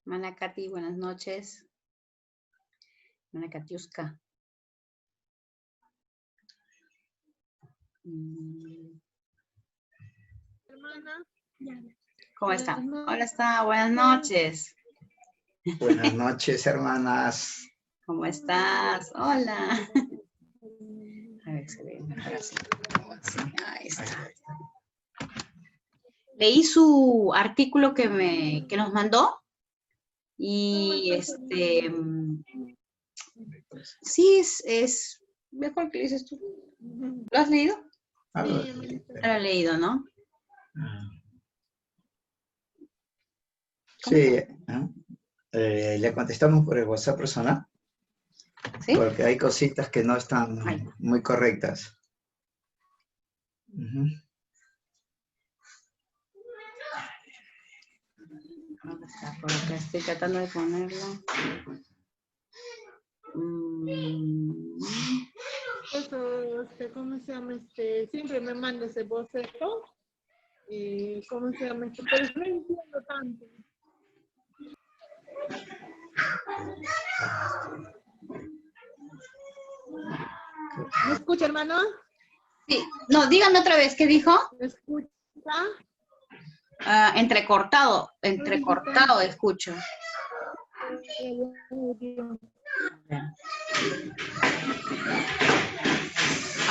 Hermana Katy, buenas noches. Hermana Katiuska. Hermana. ¿Cómo está? Hola, está. Buenas noches. Buenas noches, hermanas. ¿Cómo estás? Hola. A ver, se ve mejor así. Sí, ahí está. Leí su artículo que nos mandó y sí, es mejor que lo dices tú. ¿Lo has leído? Sí. Lo he leído, ¿no? Sí, le contestamos por el WhatsApp personal. ¿Sí? Porque hay cositas que no están muy correctas. Por acá estoy tratando de ponerlo. Eso, ¿cómo se llama? Siempre me manda ese boceto. Y, ¿cómo se llama? Pero no entiendo tanto. ¿Me escucha, hermano? Sí. No, dígame otra vez, ¿qué dijo? ¿Me escucha? Entrecortado escucho.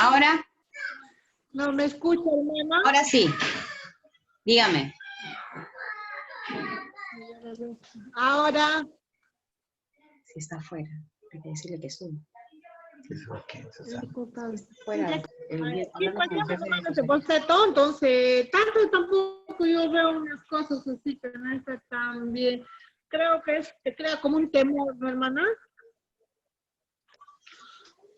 ¿Ahora? No, ¿me escucha, hermano? Ahora sí. Dígame. Ahora. Si está afuera, hay que decirle que sube. Fuera. Ese boceto, entonces, tanto tampoco yo veo unas cosas así que no está tan bien. Creo que te crea como un temor, ¿no, hermana?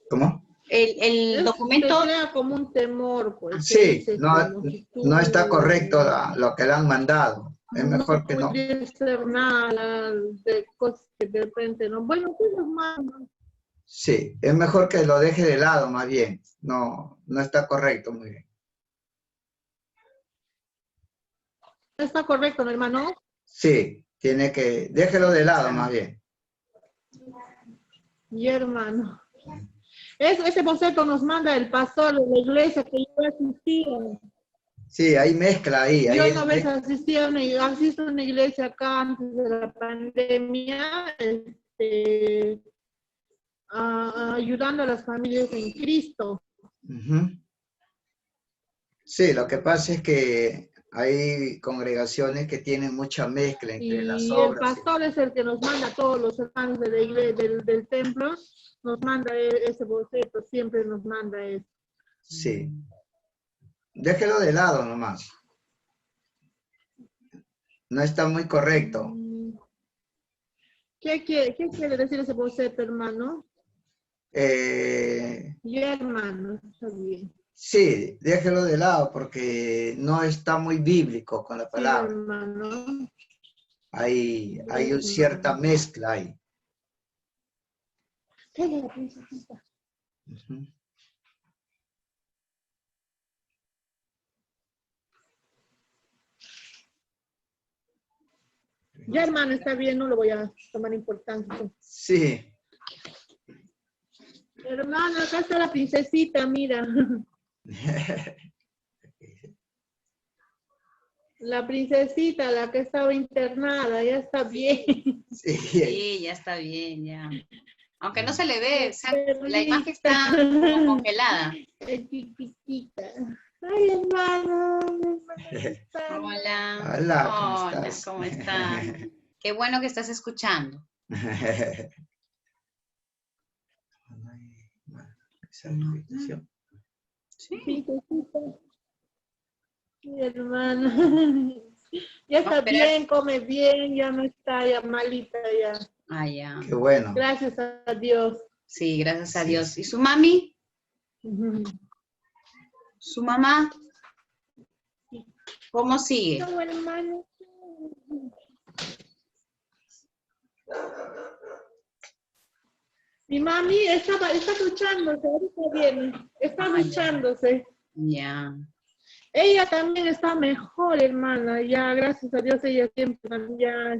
¿Cómo? El documento... Te crea como un temor, pues. Sí, no está correcto lo que le han mandado. Es mejor que no. No puede ser nada de cosas que de repente no. Bueno, pues es malo. Sí, es mejor que lo deje de lado, más bien. No está correcto, muy bien. ¿Está correcto, ¿no, hermano? Sí, déjelo de lado, más bien. Y hermano. Ese boceto nos manda el pastor de la iglesia que yo asistía. Sí, hay mezcla ahí. Yo una vez asisto a una iglesia acá antes de la pandemia, ayudando a las familias en Cristo. Sí, lo que pasa es que hay congregaciones que tienen mucha mezcla entre las obras. Y el pastor es el que nos manda a todos los hermanos de la iglesia, del templo, nos manda ese boceto, siempre nos manda eso. Sí. Déjelo de lado nomás. No está muy correcto. ¿Qué quiere decir ese boceto, hermano? Ya, hermano, está bien. Sí, déjelo de lado porque no está muy bíblico con la palabra. Sí, hermano. Hay una cierta mezcla ahí. ¿Qué es la princesita? Ya, hermano, está bien, no lo voy a tomar importancia. Sí. Hermano, acá está la princesita, mira. La princesita, la que estaba internada, ya está bien. Sí, ya está bien, ya. Aunque no se le ve, o sea, la imagen está como congelada. Es chiquitita. Ay, hermano. Hola. Hola, Hola, ¿cómo estás? Qué bueno que estás escuchando. Sí, mi hermano. Ya está bien, come bien, ya no está ya malita ya. Ah, ya. Qué bueno. Gracias a Dios. Sí, gracias a Dios. ¿Y su mami? ¿Su mamá? ¿Cómo sigue? No, hermano. Mi mami está duchándose, ahorita viene. Está duchándose. Ya. Ella también está mejor, hermana. Ya, gracias a Dios, ella siempre ya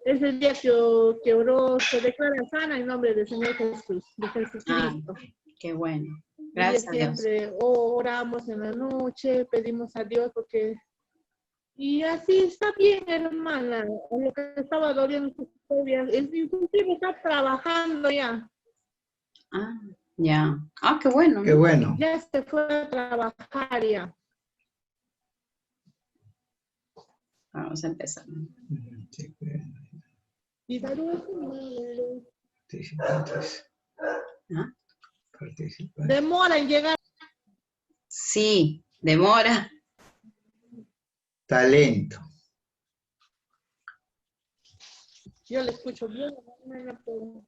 es el día que oró, se declara sana en nombre del Señor Jesús, de Jesucristo. Qué bueno. Y Gracias a Dios. siempre oramos en la noche, pedimos a Dios porque... Y así está bien, hermana. Lo que estaba doliendo sus días, es inclusive está trabajando ya. Ah, ya. Ah, qué bueno. Qué bueno. Ya se fue a trabajar ya. Vamos a empezar. Sí, bueno. Y saludos, hermana. Participantes. ¿Ah? Participantes. Demora en llegar. Sí, demora. Talento. Yo le escucho bien, hermana, pero...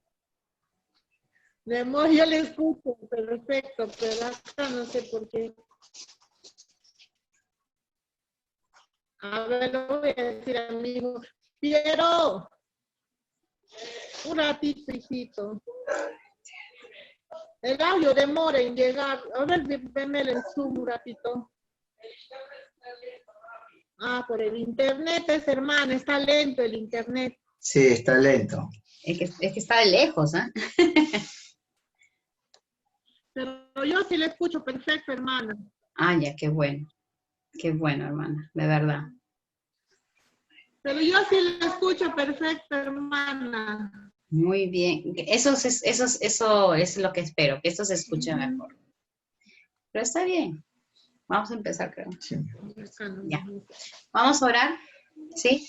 Demora, yo le escucho, perfecto, pero acá no sé por qué. A ver, lo voy a decir, amigo. Piero, un ratito, hijito. El audio demora en llegar. A ver, venme el Zoom un ratito. Ah, por el internet es, hermano, está lento el internet. Sí, está lento. Es que está de lejos, ¿ah? Pero yo sí le escucho perfecto, hermana. Ah, ya, qué bueno. Qué bueno, hermana, de verdad. Pero yo sí le escucho perfecto, hermana. Muy bien. Eso es lo que espero, que esto se escuche mejor. Pero está bien. Vamos a empezar, creo. Sí. Ya. Vamos a orar. ¿Sí?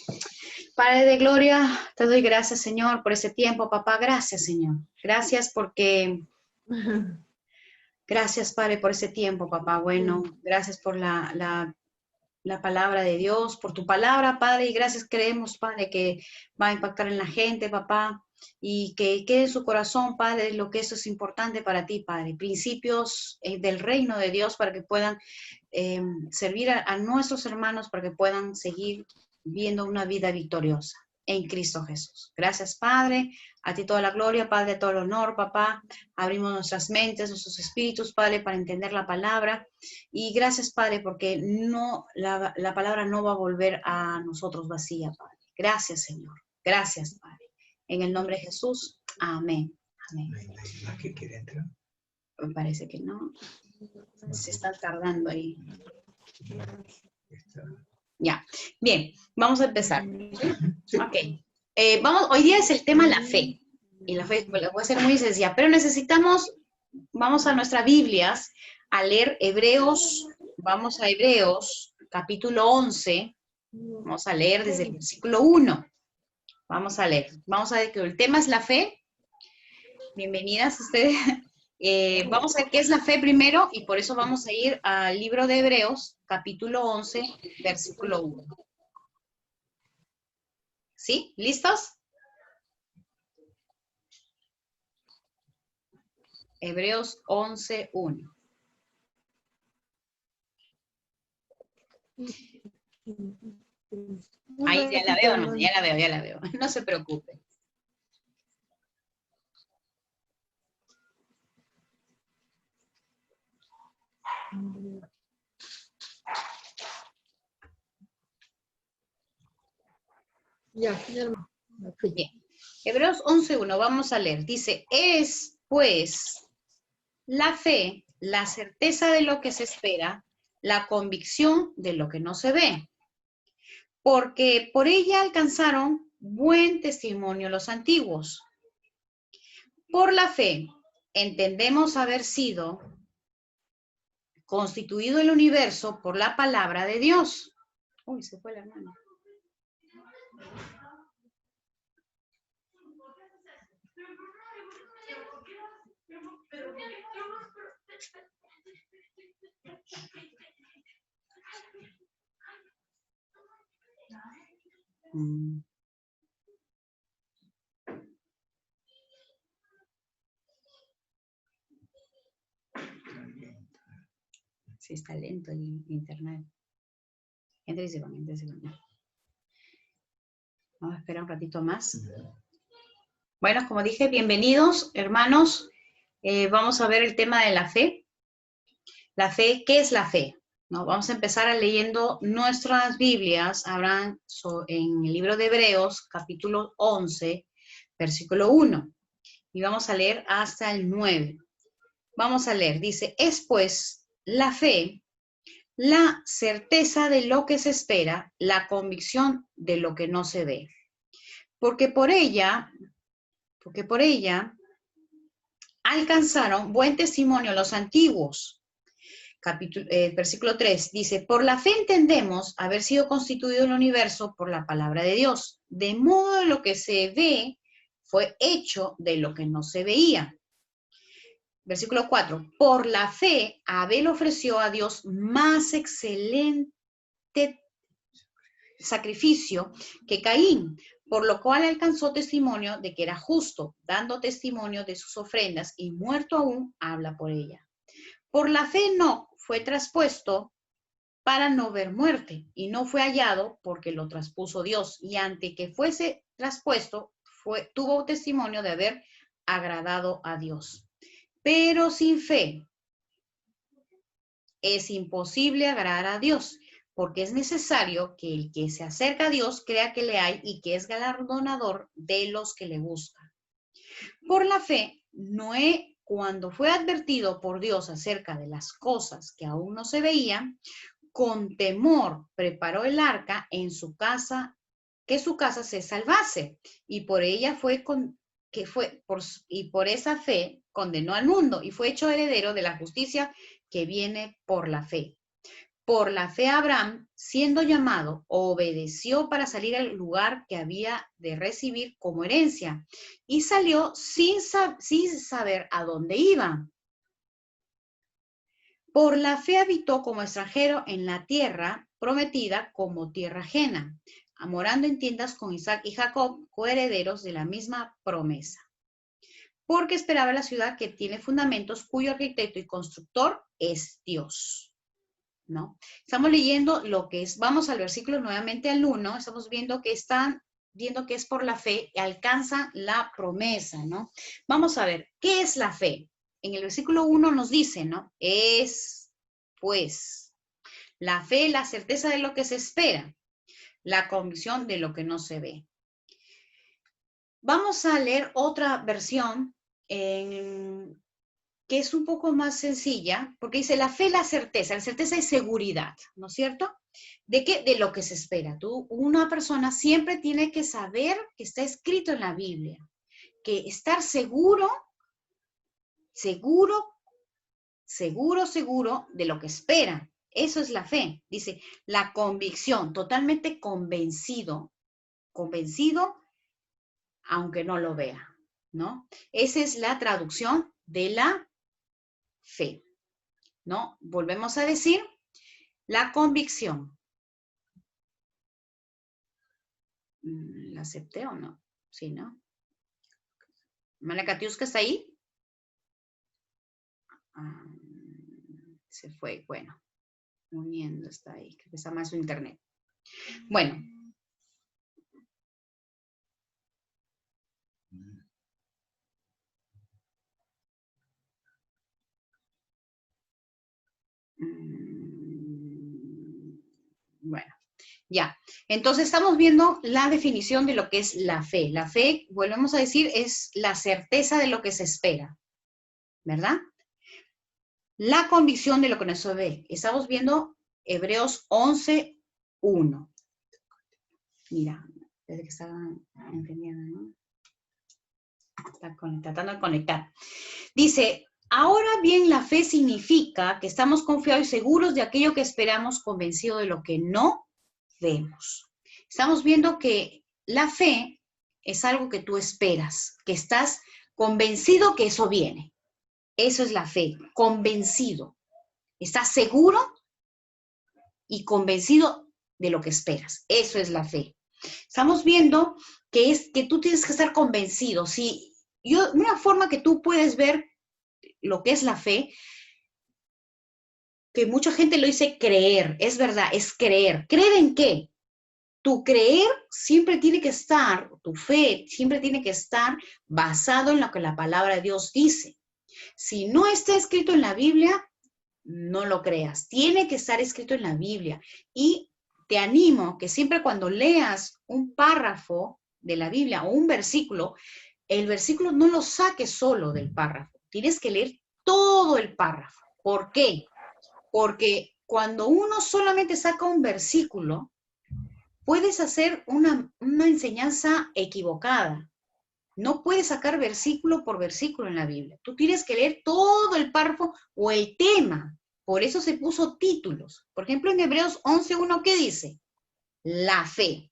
Padre de gloria, te doy gracias, Señor, por ese tiempo, papá. Gracias, Señor. Gracias porque... Gracias, Padre, por ese tiempo, papá. Bueno, gracias por la palabra de Dios, por tu palabra, Padre, y gracias creemos, Padre, que va a impactar en la gente, papá, y que quede en su corazón, Padre, lo que eso es importante para ti, Padre. Principios del reino de Dios para que puedan servir a nuestros hermanos, para que puedan seguir viviendo una vida victoriosa en Cristo Jesús. Gracias, Padre. A ti toda la gloria, Padre, todo el honor, papá. Abrimos nuestras mentes, nuestros espíritus, Padre, para entender la palabra. Y gracias, Padre, porque la palabra no va a volver a nosotros vacía, Padre. Gracias, Señor. Gracias, Padre. En el nombre de Jesús. Amén. Amén. ¿No hay más que quiere entrar? Me parece que no. Se está tardando ahí. Ya. Bien, vamos a empezar. Sí. Ok. Hoy día es el tema la fe. Y la fe voy a ser muy sencilla, pero vamos a nuestras Biblias a leer Hebreos, vamos a Hebreos, capítulo 11, vamos a leer desde el versículo 1. Vamos a ver que el tema es la fe. Bienvenidas ustedes. Vamos a ver qué es la fe primero y por eso vamos a ir al libro de Hebreos, capítulo 11, versículo 1. ¿Sí? ¿Listos? Hebreos 11, 1. Ahí ya la veo, no, ya la veo. No se preocupe. Ya, Bien. Hebreos 11:1, vamos a leer. Dice, es pues la fe, la certeza de lo que se espera, la convicción de lo que no se ve. Porque por ella alcanzaron buen testimonio los antiguos. Por la fe entendemos haber sido constituido el universo por la palabra de Dios. Uy, se fue la mano. Sí, está lento el internet. Entre y se van. Vamos a esperar un ratito más. Bueno, como dije, bienvenidos, hermanos. Vamos a ver el tema de la fe. La fe, ¿qué es la fe? ¿no? Vamos a empezar leyendo nuestras Biblias. Habrán en el libro de Hebreos, capítulo 11, versículo 1. Y vamos a leer hasta el 9. Vamos a leer, dice, es pues la fe, la certeza de lo que se espera, la convicción de lo que no se ve. Porque por ella alcanzaron buen testimonio los antiguos. Versículo 3 dice, por la fe entendemos haber sido constituido el universo por la palabra de Dios, de modo que lo que se ve fue hecho de lo que no se veía. Versículo 4, por la fe Abel ofreció a Dios más excelente sacrificio que Caín, por lo cual alcanzó testimonio de que era justo, dando testimonio de sus ofrendas, y muerto aún habla por ella. Por la fe Enoc fue traspuesto para no ver muerte, y no fue hallado porque lo traspuso Dios, y ante que fuese traspuesto, tuvo testimonio de haber agradado a Dios. Pero sin fe es imposible agradar a Dios, porque es necesario que el que se acerca a Dios crea que le hay y que es galardonador de los que le buscan. Por la fe, Noé, cuando fue advertido por Dios acerca de las cosas que aún no se veían, con temor preparó el arca en su casa, que su casa se salvase, y por ella por esa fe condenó al mundo y fue hecho heredero de la justicia que viene por la fe. Por la fe Abraham, siendo llamado, obedeció para salir al lugar que había de recibir como herencia y salió sin saber a dónde iba. Por la fe habitó como extranjero en la tierra prometida como tierra ajena, morando en tiendas con Isaac y Jacob, coherederos de la misma promesa. Porque esperaba la ciudad que tiene fundamentos, cuyo arquitecto y constructor es Dios. ¿No? Estamos leyendo lo que es, vamos al versículo nuevamente al 1, estamos viendo que es por la fe y alcanza la promesa, ¿no? Vamos a ver, ¿qué es la fe? En el versículo 1 nos dice, ¿no? Es, pues, la fe, la certeza de lo que se espera, la convicción de lo que no se ve. Vamos a leer otra versión que es un poco más sencilla, porque dice la fe, la certeza es seguridad, ¿no es cierto? ¿De qué? De lo que se espera. Una persona siempre tiene que saber que está escrito en la Biblia, que estar seguro de lo que espera. Eso es la fe. Dice, la convicción, totalmente convencido aunque no lo vea, ¿no? Esa es la traducción de la fe, ¿no? Volvemos a decir, la convicción. ¿La acepté o no? Sí, ¿no? ¿Malacatiusca está ahí? Se fue, bueno. Uniendo está ahí, creo que está más su internet. Bueno. Bueno, ya. Entonces estamos viendo la definición de lo que es la fe. La fe, volvemos a decir, es la certeza de lo que se espera, ¿verdad? La convicción de lo que no se ve. Estamos viendo Hebreos 11, 1. Mira, desde que estaba entendiendo, ¿no? Está tratando de conectar. Dice, ahora bien, la fe significa que estamos confiados y seguros de aquello que esperamos, convencidos de lo que no vemos. Estamos viendo que la fe es algo que tú esperas, que estás convencido que eso viene. Eso es la fe, convencido. Estás seguro y convencido de lo que esperas. Eso es la fe. Estamos viendo que tú tienes que estar convencido. Una forma que tú puedes ver lo que es la fe, que mucha gente lo dice creer, es verdad, es creer. ¿Creer en qué? Tu creer siempre tiene que estar, tu fe siempre tiene que estar basado en lo que la palabra de Dios dice. Si no está escrito en la Biblia, no lo creas. Tiene que estar escrito en la Biblia. Y te animo que siempre cuando leas un párrafo de la Biblia o un versículo, el versículo no lo saques solo del párrafo. Tienes que leer todo el párrafo. ¿Por qué? Porque cuando uno solamente saca un versículo, puedes hacer una enseñanza equivocada. No puedes sacar versículo por versículo en la Biblia. Tú tienes que leer todo el párrafo o el tema. Por eso se puso títulos. Por ejemplo, en Hebreos 11:1, ¿qué dice? La fe.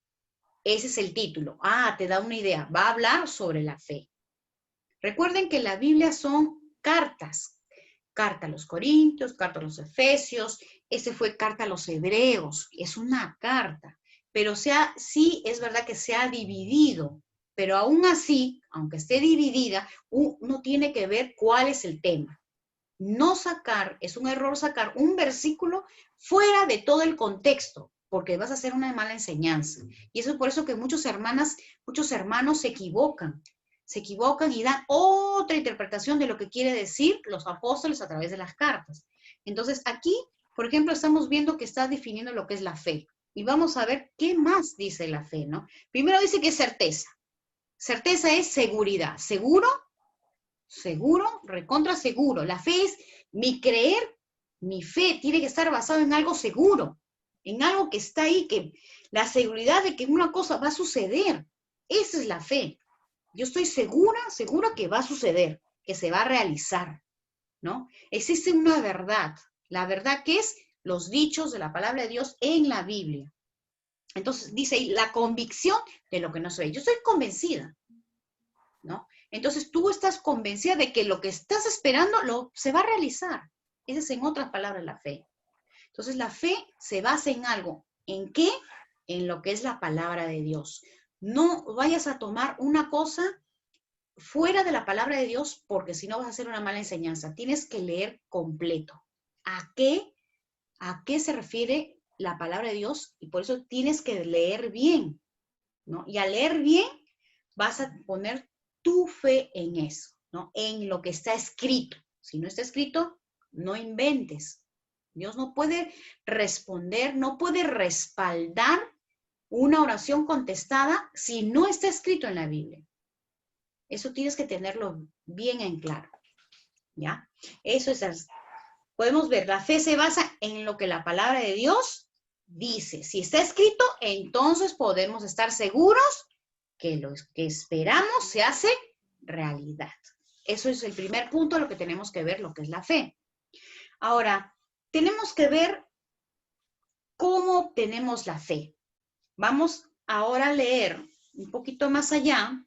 Ese es el título. Ah, te da una idea. Va a hablar sobre la fe. Recuerden que la Biblia son cartas. Carta a los Corintios, carta a los Efesios. Ese fue carta a los Hebreos. Es una carta. Pero sí es verdad que se ha dividido. Pero aún así, aunque esté dividida, uno tiene que ver cuál es el tema. No sacar, es un error sacar un versículo fuera de todo el contexto, porque vas a hacer una mala enseñanza. Y eso es por eso que muchos hermanos se equivocan y dan otra interpretación de lo que quiere decir los apóstoles a través de las cartas. Entonces aquí, por ejemplo, estamos viendo que está definiendo lo que es la fe. Y vamos a ver qué más dice la fe, ¿no? Primero dice que es certeza. Certeza es seguridad. ¿Seguro? Seguro, recontra seguro. La fe es mi creer, mi fe tiene que estar basado en algo seguro, en algo que está ahí, que la seguridad de que una cosa va a suceder. Esa es la fe. Yo estoy segura que va a suceder, que se va a realizar, ¿no? Existe una verdad. La verdad que es los dichos de la palabra de Dios en la Biblia. Entonces dice ahí, la convicción de lo que no se ve. Yo estoy convencida, ¿no? Entonces tú estás convencida de que lo que estás esperando se va a realizar. Esa es en otras palabras la fe. Entonces la fe se basa en algo. ¿En qué? En lo que es la palabra de Dios. No vayas a tomar una cosa fuera de la palabra de Dios porque si no vas a hacer una mala enseñanza. Tienes que leer completo. ¿A qué se refiere la palabra de Dios? Y por eso tienes que leer bien, ¿no? Y al leer bien vas a poner tu fe en eso, ¿no? En lo que está escrito. Si no está escrito, no inventes. Dios no puede responder, no puede respaldar una oración contestada si no está escrito en la Biblia. Eso tienes que tenerlo bien en claro, ¿ya? Eso es, podemos ver, la fe se basa en lo que la palabra de Dios dice. Si está escrito, entonces podemos estar seguros que lo que esperamos se hace realidad. Eso es el primer punto de lo que tenemos que ver, lo que es la fe. Ahora, tenemos que ver cómo obtenemos la fe. Vamos ahora a leer un poquito más allá.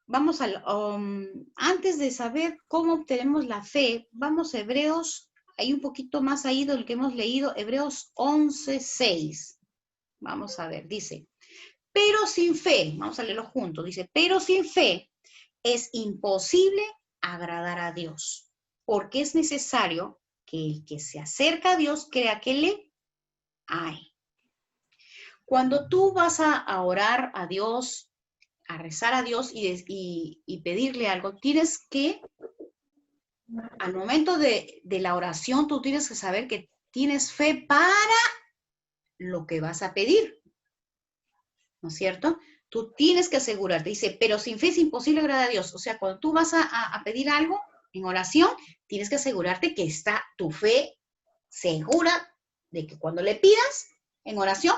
Vamos antes de saber cómo obtenemos la fe, vamos a Hebreos, hay un poquito más ahí del que hemos leído, Hebreos 11:6. Vamos a ver, dice, pero sin fe, vamos a leerlo juntos, dice, pero sin fe es imposible agradar a Dios, porque es necesario que el que se acerca a Dios crea que le hay. Cuando tú vas a orar a Dios, a rezar a Dios y pedirle algo, tienes que, al momento de la oración, tú tienes que saber que tienes fe para lo que vas a pedir, ¿no es cierto? Tú tienes que asegurarte, dice, pero sin fe es imposible agradar a Dios. O sea, cuando tú vas a pedir algo en oración, tienes que asegurarte que está tu fe segura de que cuando le pidas en oración,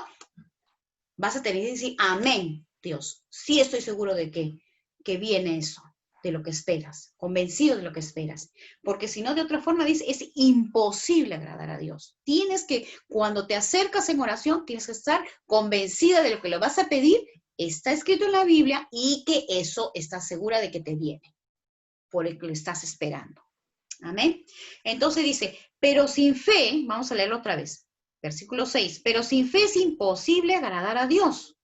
vas a tener que decir, amén, Dios. Sí estoy seguro de que viene eso, de lo que esperas, convencido de lo que esperas. Porque si no, de otra forma, dice, es imposible agradar a Dios. Tienes que, cuando te acercas en oración, tienes que estar convencida de lo que le vas a pedir, está escrito en la Biblia y que eso estás segura de que te viene, por el que lo estás esperando. Amén. Entonces dice, pero sin fe, vamos a leerlo otra vez, versículo 6, pero sin fe es imposible agradar a Dios,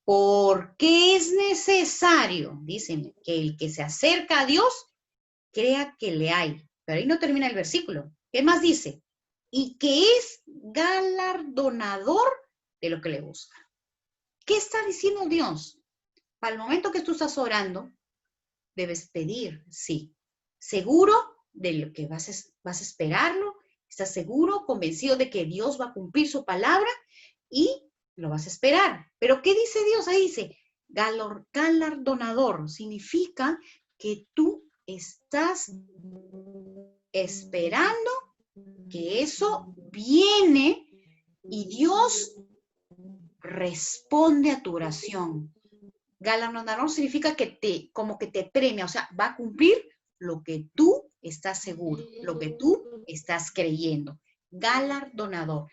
porque es necesario, dicen, que el que se acerca a Dios crea que le hay. Pero ahí no termina el versículo. ¿Qué más dice? Y que es galardonador de lo que le busca. ¿Qué está diciendo Dios? Para el momento que tú estás orando, debes pedir, sí. Seguro de lo que vas a esperarlo, estás seguro, convencido de que Dios va a cumplir su palabra y lo vas a esperar. Pero ¿qué dice Dios? Ahí dice, galardonador, significa que tú estás esperando que eso viene y Dios responde a tu oración. Galardonador significa que como que te premia, o sea, va a cumplir lo que tú estás seguro, lo que tú estás creyendo. Galardonador,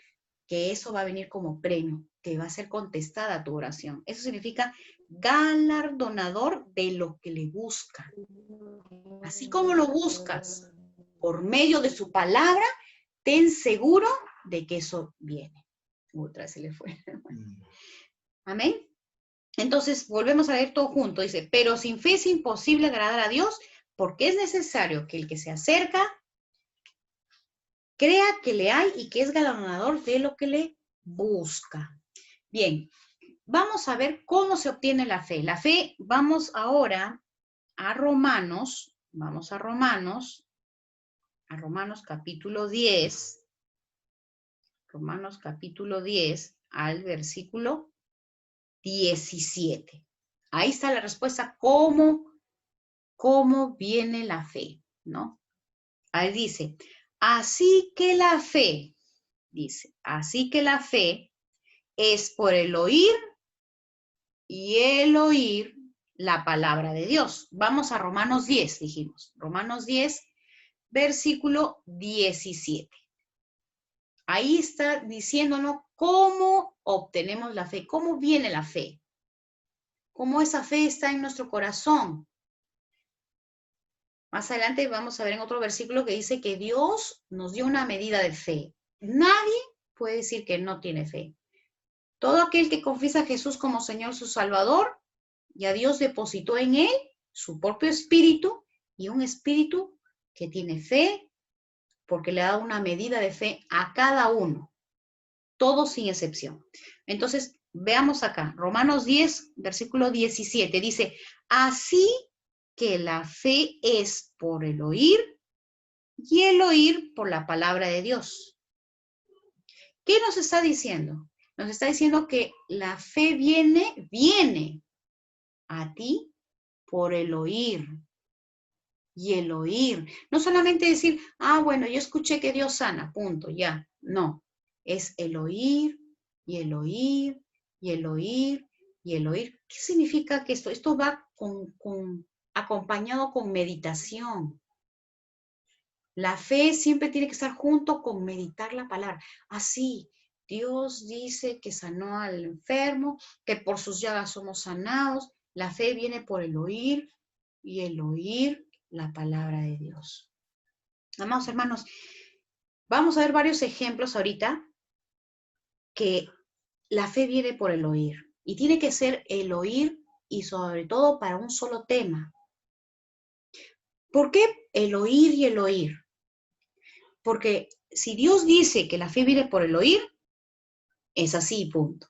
que eso va a venir como premio, que va a ser contestada tu oración. Eso significa galardonador de lo que le busca. Así como lo buscas por medio de su palabra, ten seguro de que eso viene. Otra vez se le fue. Amén. Entonces, volvemos a leer todo junto. Dice, pero sin fe es imposible agradar a Dios, porque es necesario que el que se acerca crea que le hay y que es galardonador de lo que le busca. Bien, vamos a ver cómo se obtiene la fe. La fe, vamos ahora a Romanos, vamos a Romanos capítulo 10, Romanos capítulo 10 al versículo 17. Ahí está la respuesta, cómo viene la fe, ¿no? Ahí dice, así que la fe es por el oír y el oír la palabra de Dios. Vamos a Romanos 10, dijimos. Romanos 10, versículo 17. Ahí está diciéndonos cómo obtenemos la fe, cómo viene la fe, cómo esa fe está en nuestro corazón. Más adelante vamos a ver en otro versículo que dice que Dios nos dio una medida de fe. Nadie puede decir que no tiene fe. Todo aquel que confiesa a Jesús como Señor, su Salvador, ya Dios depositó en él su propio espíritu y un espíritu que tiene fe porque le da una medida de fe a cada uno, todos sin excepción. Entonces, veamos acá, Romanos 10, versículo 17, dice, así que la fe es por el oír y el oír por la palabra de Dios. ¿Qué nos está diciendo? Nos está diciendo que la fe viene a ti por el oír y el oír. No solamente decir, bueno, yo escuché que Dios sana, punto, ya. No, es el oír y el oír y el oír y el oír. ¿Qué significa que esto? Esto va acompañado con meditación. La fe siempre tiene que estar junto con meditar la palabra. Así, Dios dice que sanó al enfermo, que por sus llagas somos sanados. La fe viene por el oír y el oír la palabra de Dios. Amados hermanos, vamos a ver varios ejemplos ahorita que la fe viene por el oír. Y tiene que ser el oír y sobre todo para un solo tema. ¿Por qué el oír y el oír? Porque si Dios dice que la fe viene por el oír, es así, punto.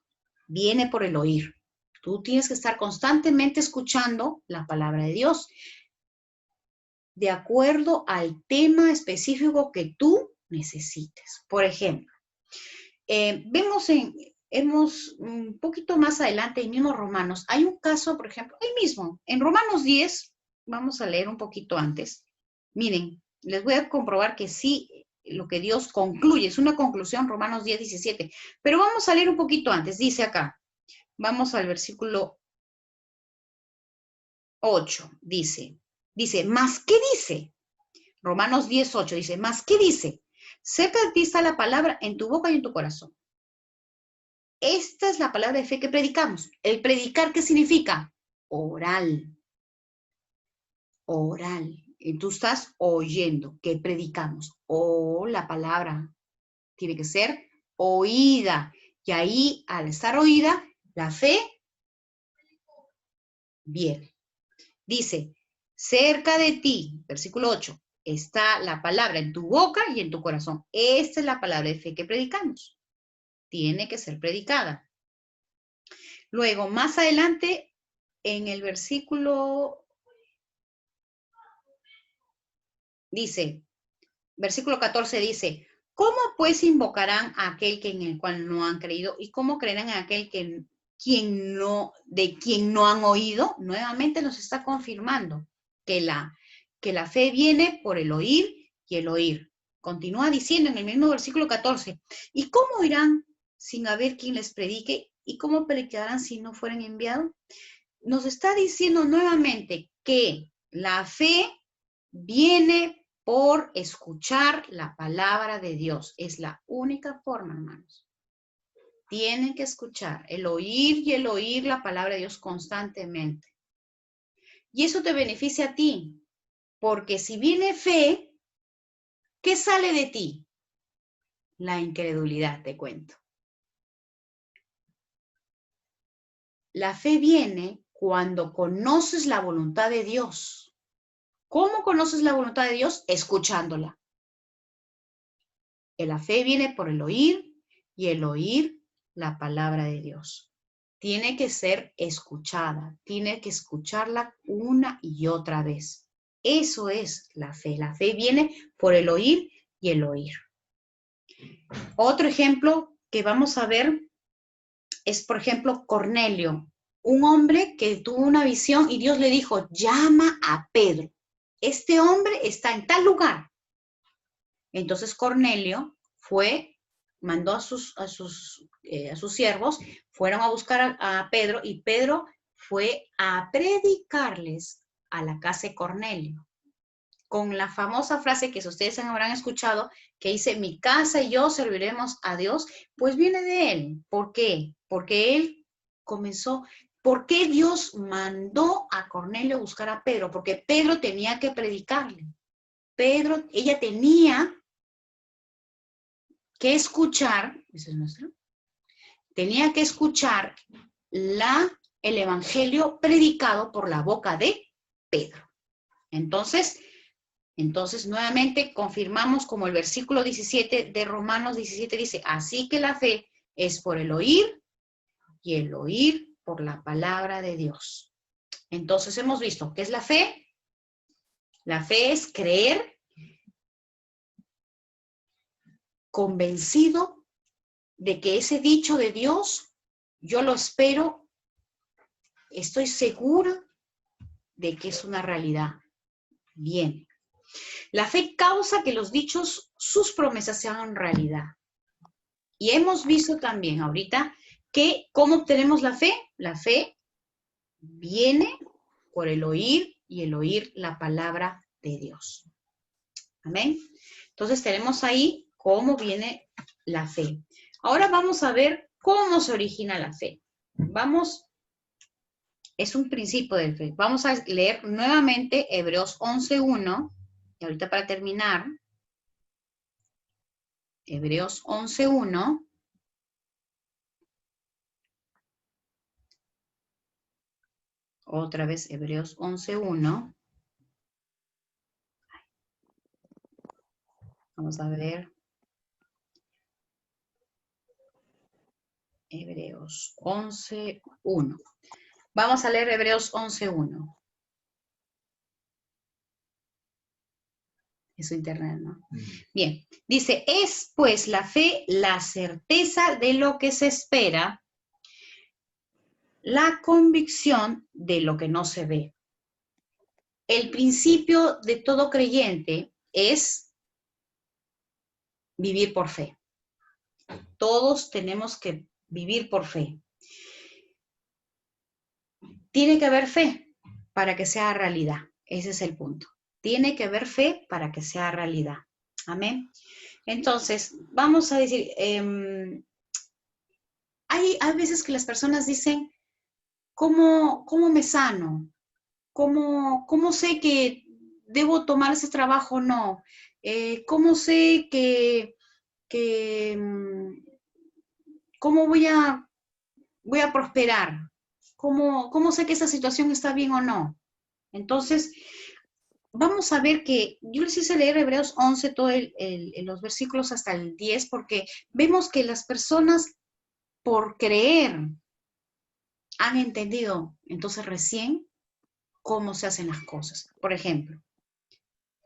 Viene por el oír. Tú tienes que estar constantemente escuchando la palabra de Dios de acuerdo al tema específico que tú necesites. Por ejemplo, vemos un poquito más adelante, en mismo Romanos, hay un caso, por ejemplo, ahí mismo, en Romanos 10, vamos a leer un poquito antes. Miren, les voy a comprobar que sí, lo que Dios concluye, es una conclusión, Romanos 10, 17. Pero vamos a leer un poquito antes, dice acá, vamos al versículo 8, dice, ¿más qué dice? Romanos 10, 8 dice, ¿más qué dice? Cerca de ti está la palabra en tu boca y en tu corazón. Esta es la palabra de fe que predicamos. El predicar, ¿qué significa? Oral. Oral. Y tú estás oyendo. ¿Qué predicamos? La palabra tiene que ser oída. Y ahí, al estar oída, la fe viene. Dice, cerca de ti, versículo 8, está la palabra en tu boca y en tu corazón. Esta es la palabra de fe que predicamos. Tiene que ser predicada. Luego, más adelante, en el versículo Dice, versículo 14 dice, ¿cómo pues invocarán a aquel que en el cual no han creído? ¿Y cómo creerán en aquel de quien no han oído? Nuevamente nos está confirmando que la fe viene por el oír y el oír. Continúa diciendo en el mismo versículo 14, ¿y cómo irán sin haber quien les predique? ¿Y cómo predicarán si no fueren enviados? Nos está diciendo nuevamente que la fe viene por escuchar la palabra de Dios. Es la única forma, hermanos. Tienen que escuchar el oír y el oír la palabra de Dios constantemente. Y eso te beneficia a ti, porque si viene fe, ¿qué sale de ti? La incredulidad, te cuento. La fe viene cuando conoces la voluntad de Dios. ¿Cómo conoces la voluntad de Dios? Escuchándola. La fe viene por el oír y el oír la palabra de Dios. Tiene que ser escuchada, tiene que escucharla una y otra vez. Eso es la fe. La fe viene por el oír y el oír. Otro ejemplo que vamos a ver es, por ejemplo, Cornelio, un hombre que tuvo una visión y Dios le dijo, llama a Pedro. Este hombre está en tal lugar. Entonces Cornelio mandó a sus siervos, fueron a buscar a Pedro y Pedro fue a predicarles a la casa de Cornelio. Con la famosa frase que ustedes habrán escuchado, que dice, mi casa y yo serviremos a Dios, pues viene de él. ¿Por qué? Porque él comenzó. ¿Por qué Dios mandó a Cornelio a buscar a Pedro? Porque Pedro tenía que predicarle. Ella tenía que escuchar, ¿ese es nuestro? Tenía que escuchar el evangelio predicado por la boca de Pedro. Entonces, nuevamente confirmamos como el versículo 17 de Romanos 17 dice, así que la fe es por el oír y el oír por la palabra de Dios. Entonces hemos visto, ¿qué es la fe? La fe es creer convencido de que ese dicho de Dios, yo lo espero, estoy segura de que es una realidad. Bien. La fe causa que los dichos, sus promesas se hagan realidad. Y hemos visto también ahorita que ¿cómo obtenemos la fe? La fe viene por el oír y el oír la palabra de Dios. Amén. Entonces tenemos ahí cómo viene la fe. Ahora vamos a ver cómo se origina la fe. Es un principio de fe. Vamos a leer nuevamente Hebreos 11:1. Y ahorita para terminar, Hebreos 11:1. Otra vez Hebreos 11:1. Vamos a ver. Hebreos 11:1. Vamos a leer Hebreos 11:1. Es su internet, ¿no? Bien. Dice, es pues la fe la certeza de lo que se espera, la convicción de lo que no se ve. El principio de todo creyente es vivir por fe. Todos tenemos que vivir por fe. Tiene que haber fe para que sea realidad. Ese es el punto. Tiene que haber fe para que sea realidad. Amén. Entonces, vamos a decir, hay veces que las personas dicen, ¿cómo me sano? ¿Cómo sé que debo tomar ese trabajo o no? ¿Cómo sé cómo voy a prosperar? ¿Cómo sé que esa situación está bien o no? Entonces, vamos a ver que yo les hice leer Hebreos 11, todos los versículos hasta el 10, porque vemos que las personas por creer han entendido entonces recién cómo se hacen las cosas. Por ejemplo,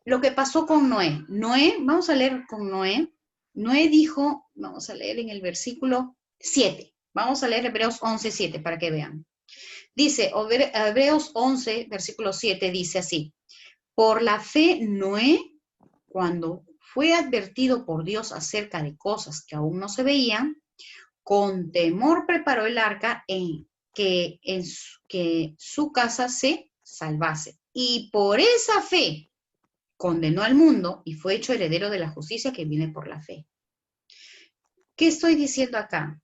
lo que pasó con Noé. Noé, vamos a leer con Noé. Noé dijo, vamos a leer en el versículo 7. Vamos a leer Hebreos 11, 7 para que vean. Dice, Hebreos 11, versículo 7 dice así. Por la fe Noé, cuando fue advertido por Dios acerca de cosas que aún no se veían, con temor preparó el arca en que su casa se salvase. Y por esa fe condenó al mundo y fue hecho heredero de la justicia que viene por la fe. ¿Qué estoy diciendo acá?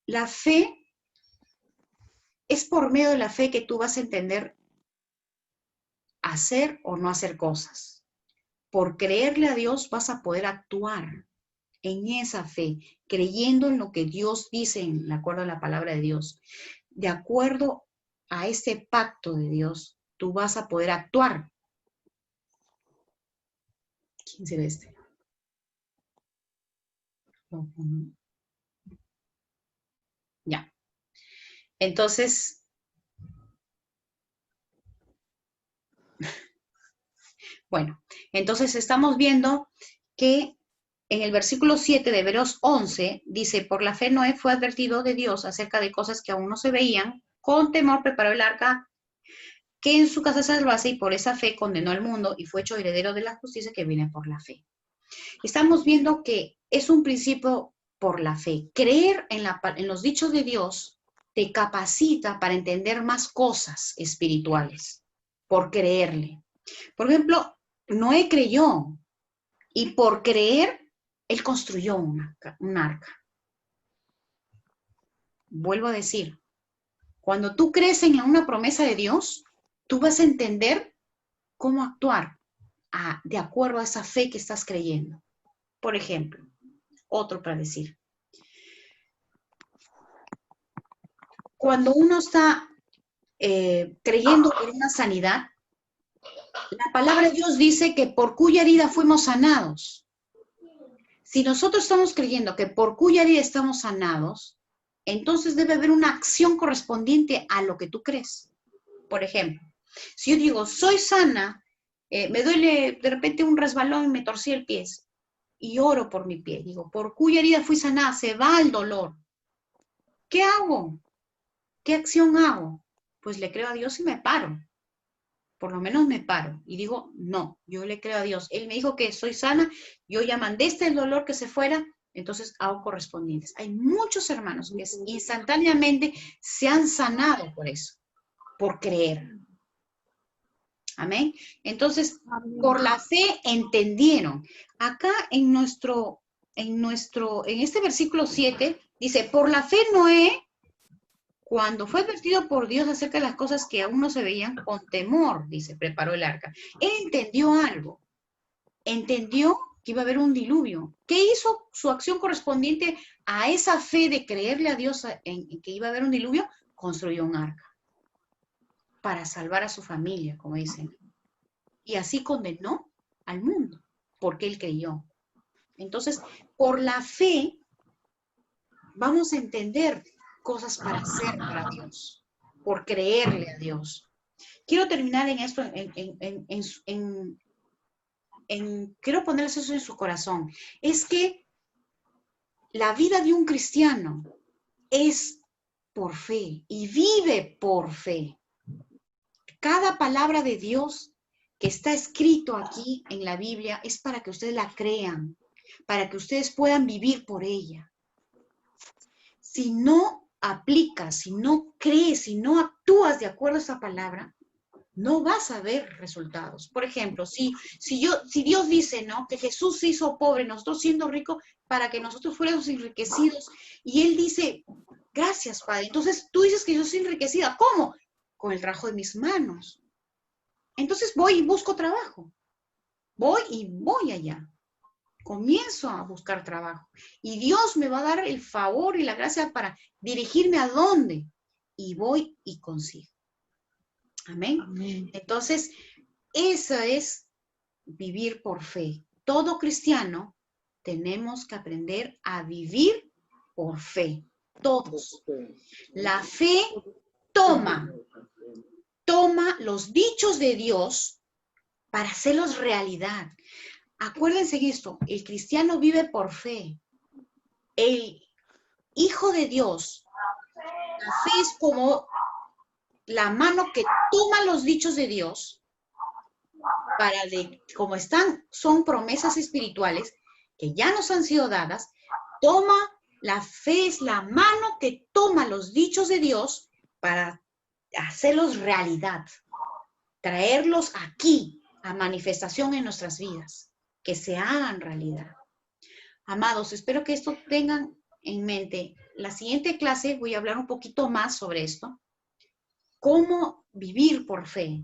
La fe es por medio de la fe que tú vas a entender hacer o no hacer cosas. Por creerle a Dios vas a poder actuar en esa fe, creyendo en lo que Dios dice, de acuerdo a la palabra de Dios. De acuerdo a este pacto de Dios, tú vas a poder actuar. ¿Quién será este? Ya. Entonces, bueno, entonces estamos viendo que en el versículo 7 de Hebreos 11 dice, por la fe Noé fue advertido de Dios acerca de cosas que aún no se veían, con temor preparó el arca que en su casa se salvase y por esa fe condenó al mundo y fue hecho heredero de la justicia que viene por la fe. Estamos viendo que es un principio por la fe. Creer en los dichos de Dios te capacita para entender más cosas espirituales, por creerle. Por ejemplo, Noé creyó y por creer, él construyó un arca. Vuelvo a decir, cuando tú crees en una promesa de Dios, tú vas a entender cómo actuar de acuerdo a esa fe que estás creyendo. Por ejemplo, otro para decir. Cuando uno está creyendo en una sanidad, la palabra de Dios dice que por cuya herida fuimos sanados. Si nosotros estamos creyendo que por cuya herida estamos sanados, entonces debe haber una acción correspondiente a lo que tú crees. Por ejemplo, si yo digo, soy sana, me duele de repente un resbalón y me torcí el pie, y oro por mi pie, digo, por cuya herida fui sanada, se va el dolor. ¿Qué hago? ¿Qué acción hago? Pues le creo a Dios y me paro. Por lo menos me paro y digo, no, yo le creo a Dios. Él me dijo que soy sana, yo ya mandé el dolor que se fuera, entonces hago correspondientes. Hay muchos hermanos que instantáneamente se han sanado por eso, por creer. Amén. Entonces, por la fe entendieron. Acá en este versículo 7, dice, por la fe Noé, cuando fue advertido por Dios acerca de las cosas que aún no se veían, con temor, dice, preparó el arca. Él entendió algo. Entendió que iba a haber un diluvio. ¿Qué hizo su acción correspondiente a esa fe de creerle a Dios en que iba a haber un diluvio? Construyó un arca para salvar a su familia, como dicen. Y así condenó al mundo, porque él creyó. Entonces, por la fe, vamos a entender cosas para hacer para Dios, por creerle a Dios. Quiero terminar en esto, quiero ponerles eso en su corazón. Es que la vida de un cristiano es por fe y vive por fe. Cada palabra de Dios que está escrito aquí en la Biblia es para que ustedes la crean, para que ustedes puedan vivir por ella. Si no aplicas, si no crees, si no actúas de acuerdo a esa palabra, no vas a ver resultados. Por ejemplo, si Dios dice, ¿no?, que Jesús se hizo pobre, nosotros siendo ricos, para que nosotros fuéramos enriquecidos, y Él dice, gracias, Padre. Entonces tú dices que yo soy enriquecida. ¿Cómo? Con el trabajo de mis manos. Entonces voy y busco trabajo. Voy y voy allá. Comienzo a buscar trabajo. Y Dios me va a dar el favor y la gracia para dirigirme a dónde. Y voy y consigo. Amén. Amén. Entonces, eso es vivir por fe. Todo cristiano tenemos que aprender a vivir por fe. Todos. La fe toma los dichos de Dios para hacerlos realidad. Acuérdense en esto, el cristiano vive por fe. El Hijo de Dios, la fe es como la mano que toma los dichos de Dios como son promesas espirituales que ya nos han sido dadas. La fe es la mano que toma los dichos de Dios para hacerlos realidad, traerlos aquí a manifestación en nuestras vidas, que se hagan realidad. Amados, espero que esto tengan en mente. La siguiente clase voy a hablar un poquito más sobre esto. Cómo vivir por fe.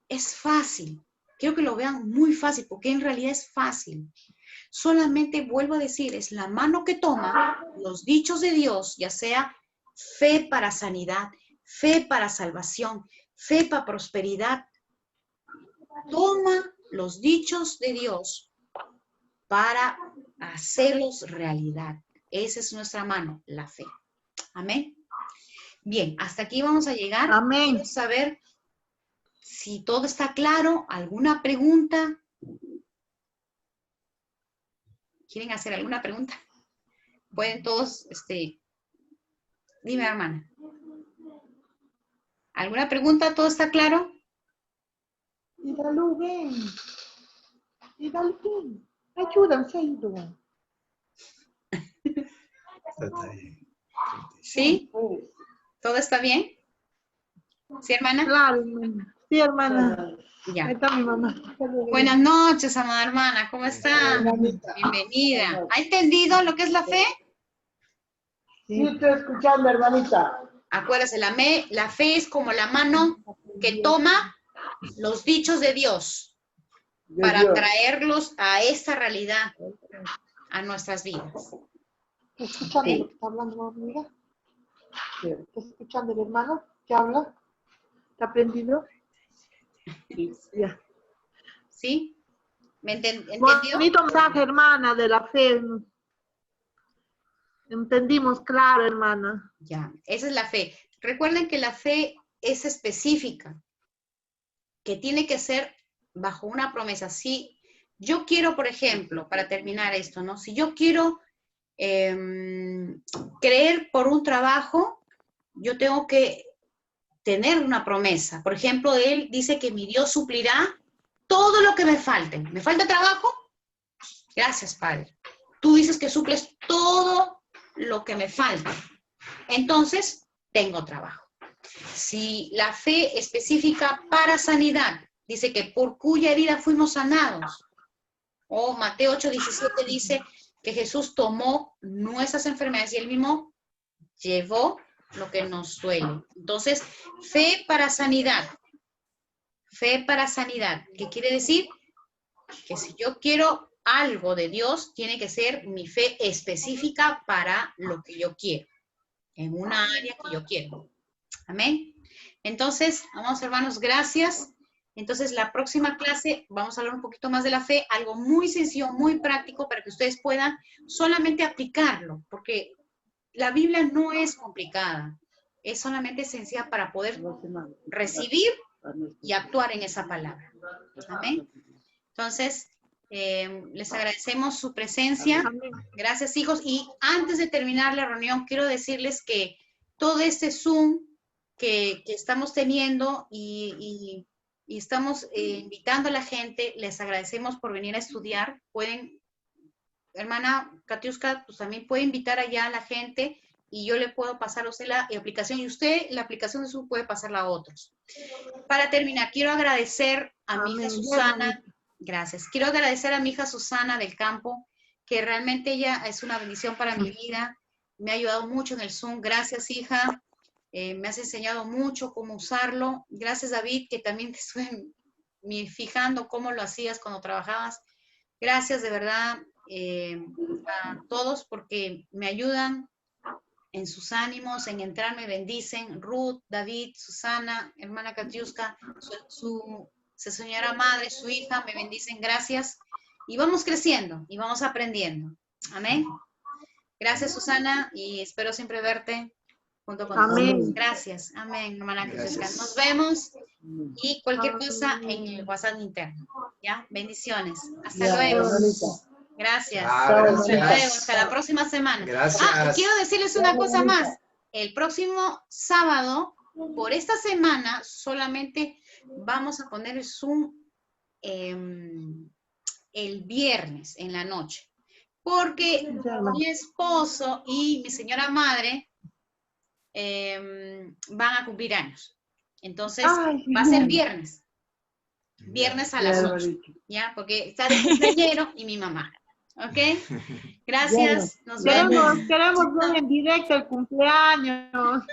Es fácil. Quiero que lo vean muy fácil, porque en realidad es fácil. Solamente, vuelvo a decir, es la mano que toma los dichos de Dios, ya sea fe para sanidad, fe para salvación, fe para prosperidad. Toma los dichos de Dios para hacerlos realidad. Esa es nuestra mano, la fe. Amén. Bien, hasta aquí vamos a llegar. Amén. Quiero saber si todo está claro. ¿Alguna pregunta? ¿Quieren hacer alguna pregunta? Pueden todos, dime, hermana. ¿Alguna pregunta? ¿Todo está claro? ¿Sí? ¿Todo está bien? ¿Sí, hermana? Claro, hermana. Sí, hermana. Ya. Ahí está mi mamá. Buenas noches, amada hermana. ¿Cómo está? Bienvenida. ¿Ha entendido lo que es la fe? Sí, estoy escuchando, hermanita. Acuérdese, la fe es como la mano que toma los dichos de Dios para traerlos a esta realidad, a nuestras vidas. ¿Estás escuchando lo que está hablando mi amiga? ¿Estás escuchando el hermano que habla? ¿Está aprendido? Sí. Ya. ¿Sí? ¿Me entendió? Bonito mensaje, hermana, de la fe. Entendimos, claro, hermana. Ya, esa es la fe. Recuerden que la fe es específica, que tiene que ser bajo una promesa. Si yo quiero, por ejemplo, para terminar esto, ¿no? Si yo quiero creer por un trabajo, yo tengo que tener una promesa. Por ejemplo, él dice que mi Dios suplirá todo lo que me falte. ¿Me falta trabajo? Gracias, Padre. Tú dices que suples todo lo que me falta. Entonces, tengo trabajo. Si la fe específica para sanidad, dice que por cuya herida fuimos sanados. O Mateo 8:17 dice que Jesús tomó nuestras enfermedades y él mismo llevó lo que nos duele. Entonces, fe para sanidad. Fe para sanidad. ¿Qué quiere decir? Que si yo quiero algo de Dios, tiene que ser mi fe específica para lo que yo quiero, en una área que yo quiero. Amén. Entonces, amados hermanos, gracias. Entonces, la próxima clase vamos a hablar un poquito más de la fe, algo muy sencillo, muy práctico, para que ustedes puedan solamente aplicarlo, porque la Biblia no es complicada, es solamente sencilla para poder recibir y actuar en esa palabra. Amén. Entonces, les agradecemos su presencia. Gracias, hijos. Y antes de terminar la reunión, quiero decirles que todo este Zoom que estamos teniendo y estamos invitando a la gente, les agradecemos por venir a estudiar. Pueden, hermana Katiuska, pues también puede invitar allá a la gente y yo le puedo pasar a usted la aplicación y usted la aplicación de Zoom puede pasarla a otros. Para terminar, quiero agradecer a mi hija Susana. Gracias. Quiero agradecer a mi hija Susana del campo, que realmente ella es una bendición para mi vida. Me ha ayudado mucho en el Zoom. Gracias, hija. Me has enseñado mucho cómo usarlo. Gracias, David, que también te estuve fijando cómo lo hacías cuando trabajabas. Gracias, de verdad, a todos, porque me ayudan en sus ánimos, en entrar, me bendicen. Ruth, David, Susana, hermana Katiuska, su señora madre, su hija, me bendicen, gracias. Y vamos creciendo y vamos aprendiendo. Amén. Gracias, Susana, y espero siempre verte. junto con Amén. todos. Gracias. Amén, hermana Cruz. Gracias. Nos vemos y cualquier cosa en el WhatsApp interno. ¿Ya? Bendiciones. Hasta Ya, luego. hermanita. Gracias. Ah, Hasta luego. gracias. Hasta la próxima semana. Gracias. Ah, quiero decirles una cosa más. El próximo sábado, por esta semana, solamente vamos a poner el Zoom el viernes en la noche. Porque mi esposo y mi señora madre van a cumplir años. Entonces, Ay, va a ser viernes. Viernes a las 8. ¿Ya? Porque está de cumpleañero y mi mamá. ¿Ok? Gracias. Nos vemos. Queremos ver en directo el cumpleaños.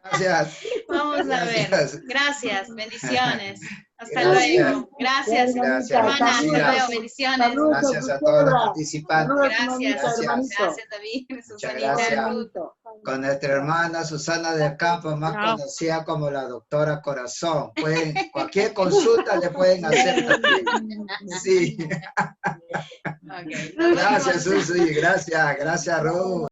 Gracias. Vamos a ver. Gracias. Gracias. Bendiciones. Hasta Gracias. luego. Gracias. Gracias. Hermana, hasta Gracias. luego. Bendiciones. Saludos. Gracias a todos los participantes. Gracias. Gracias. Gracias también, Muchas Susanita. gracias. Ruth. Con nuestra hermana Susana del Campo, más conocida como la doctora Corazón. Cualquier consulta le pueden hacer también. Sí. Ok. Nos vemos. Gracias, Susi. Gracias. Gracias, Ruth.